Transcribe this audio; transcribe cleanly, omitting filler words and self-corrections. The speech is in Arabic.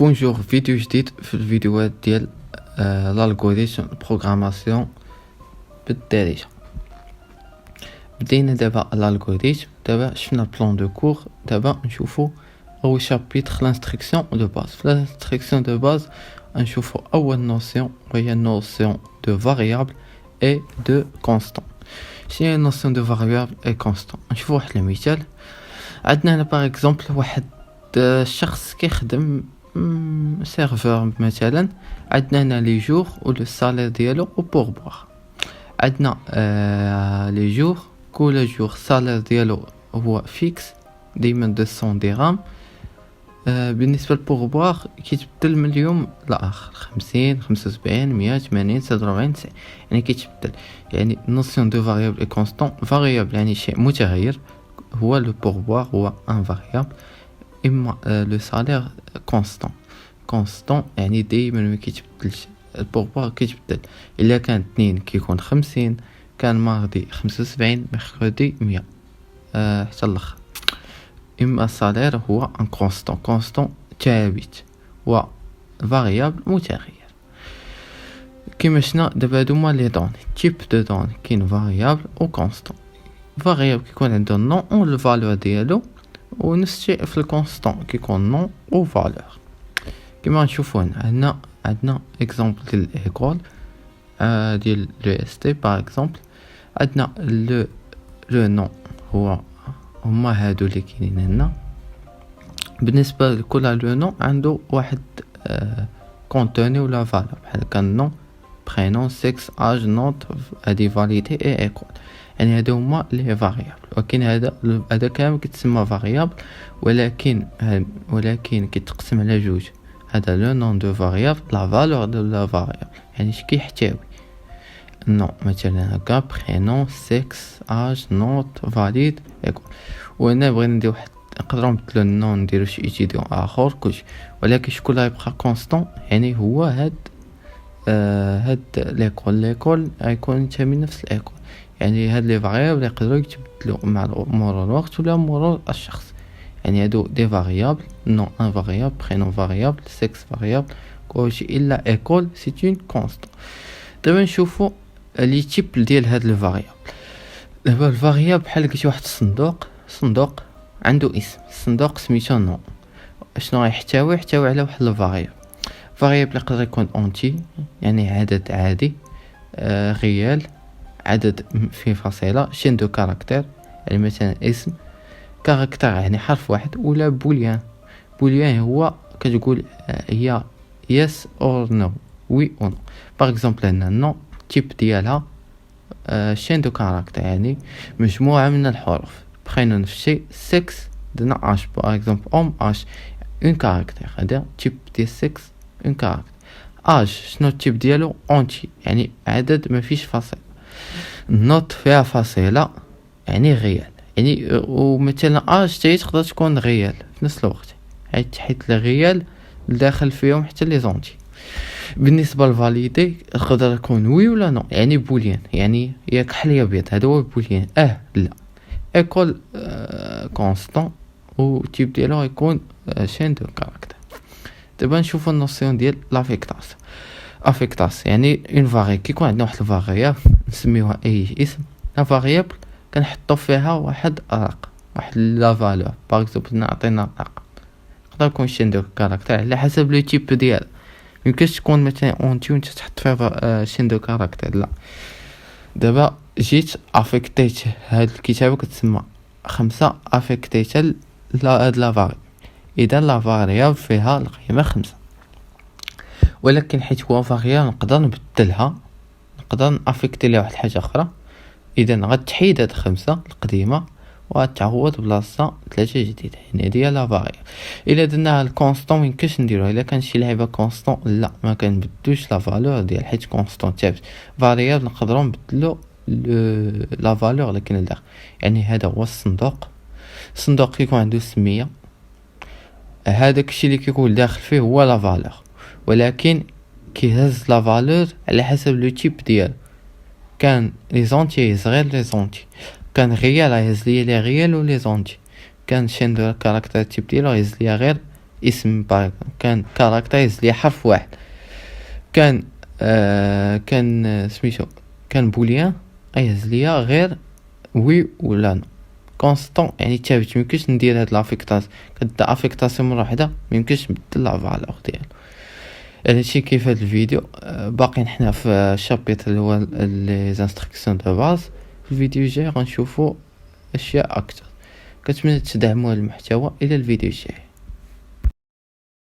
بونجور، فيديو جديد في الفيديوهات ديال الالغوريثم بروغراماسيون بالدارجه. بدينا دابا الالغوريثم. دابا شفنا البلان دو كور. دابا نشوفوا اول شابيتر لانستركسيون دو باز. في لانستركسيون دو باز نشوفوا اول نوسيون وهي النوسيون دو فاريابل اي دو كونستون. شنو هي النوسيون دو فاريابل اي كونستون؟ نشوفوا واحد المثال. عندنا هنا باغ اكزومبل واحد الشخص كيخدم سيرفور مثلا. عندنا هنا لي جور و لو سالير ديالو و بوربوار. عندنا لي جور، كل جور سالير ديالو هو فيكس ديما 200 درهم. بالنسبه للبوربوار كيتبدل من اليوم لاخر، 50 75 100 80 47 90، يعني كيتبدل. يعني نوسيون دو فاريابل اي كونستون. فاريابل يعني شيء متغير، هو لو بوربوار هو ان فاريابل. اما لو سالير كونستون يعني دائما ما كيتبدلش. البوربوار كيتبدل، الا كان 2 كيكون 50، كان ماردي 75، ميركودي 100 حتى الاخر. اما السالير هو ان كونستون ثابت و فاريابل متغير. كيما شفنا دابا هادو هما لي دوني تيب دو دوني. كاين فاريابل و كونستون. فاريابل كيكون عنده نون و الفالور ديالو، و نفس الشيء في الكونستون كيكون نون و فالور. كما نشوفوا هنا عندنا اكزامبل ديال الايكول ديال لو اس تي باغ اكزومبل. عندنا لو نون هما هادو اللي كاينين هنا. بالنسبه لكل لو نون عنده واحد كونتوني ولا فالور، بحال كان نون برينون سيكس اج نوت هادي فاليدي اي ايكول. يعني هادو هما لي فاريابل. ولكن هذا كامل كيتسمى فاريابل، ولكن كيتقسم على جوج. هذا لو نون دو فاريابل، لا فالور دو لا فاريابل، يعني اش كيحتوي. نون مثلا هكا برينون سيكس اج نوت فاليد ايكول. وهنا بغينا ندير واحد، نقدروا نبدلو النون نديرو شي ايتيديون اخر كلشي، ولكن شكون اللي يبقى كونستون يعني هو هاد ليكول غيكون ينتمي نفس الايكول. يعني هاد لي فاريابل يقدروا يتبدلوا مع مرور الوقت ولا مرور الشخص. يعني هادو دي فاريابل، نون ان فاريابل، برينون فاريابل، سيكس فاريابل، كلشي الا ايكول سي اون كونستون. دابا نشوفوا لي تيب ديال هاد الفاريابل. دابا الفاريابل بحال قلتي واحد صندوق عنده اسم. الصندوق سميتو نون. شنو يحتوي على واحد الفاريابل. فاريابل يقدر يكون اونتي يعني عدد عادي، ريال عدد في فاصلة، شين دو كاركتير يعني مثلا اسم، كاركتير يعني حرف واحد، ولا بوليان هو كتقول هي يس اور نو، وي او نو. باغ اكزومبل هنا نو تيب ديالها شين دو كاركتير يعني مجموعة من الحروف. بخينا نفس الشيء سكس درنا اش باغ اكزومبل اش اون كاركتير، هذا تيب ديال سكس اون كاركتير. اج شنو التيب ديالو؟ اونتي يعني عدد ما فيش فاصل. نوت فيها فاصلة يعني غيال. يعني ومثلا اج تاهي تقدر تكون غيال في نفس الوقت، حيت الغيال داخل فيهم حتى لي زونتي. بالنسبه لفاليدي يقدر يكون وي ولا نو، يعني بوليان يعني يا كحل يا ابيض، هذا هو بوليان لا. ايكول كونستون و تيب ديالو يكون شين دو كاركتير. دابا نشوفوا النوسيون ديال افيكتاس. يعني اون فاري كيكون عندنا واحد الفاريابل نسميوها اي اسم. لا فاريابل كنحطوا فيها واحد رقم، واحد لا فالور. باغ اكزومبل نعطينا رقم، يقدر يكون شين دو كاركتير على حسب لو تيب ديال. ميمكنش تكون مثلا اونتي وانت تحط فيها شين دو كاركتير، لا. دابا جيت افيكتيت هاد الكتابه كتسمى 5 افيكتيت هاد لا فاري. اذا لا فاريابل فيها القيمه 5، ولكن حيت هو فاريابل نقدر نبدلها، نقدر نافيكتي لها واحد الحاجه اخرى. اذا غتحيد هاد 5 القديمه وغتعوض بلاصه 3 جديده، يعني هادي لا فاريابل. الا درناها الكونستون ميمكنش نديروها. الا كان شي لعبه كونستون لا ما كنبدلوش لا فالور ديال، حيت كونستون ثابت. فاريابل نقدروا نبدلو لا فالور اللي كاين لداخل. يعني هذا هو الصندوق كيكون عنده سميه، هذاك الشيء اللي كيكون داخل فيه هو لا فالور، ولكن كيهز لا فالور على حسب لو تيب ديال. كان لي زونتي يهز غير لي زونتي، كان ريال يهز لي ريال و لي زونتي، كان شين دو كاركتير تيب ديالو يهز لي غير اسم باغ كان كاركترايز لي حرف واحد، كان سميتو كان بوليان يهز ليا غير وي ولا نو كونستون، يعني ثابت. ميمكنش ندير هاد لافيكتاس، كتبدا افيكتاسيون مره واحده ميمكنش نبدل لا فالور ديالو. هادشي كيف هاد الفيديو. باقي حنا في الشابيتر اللي هو لي انستركسيون دو باز. في الفيديو الجاي غنشوفوا اشياء اكثر. كنتمنى تدعموا المحتوى. الى الفيديو الجاي.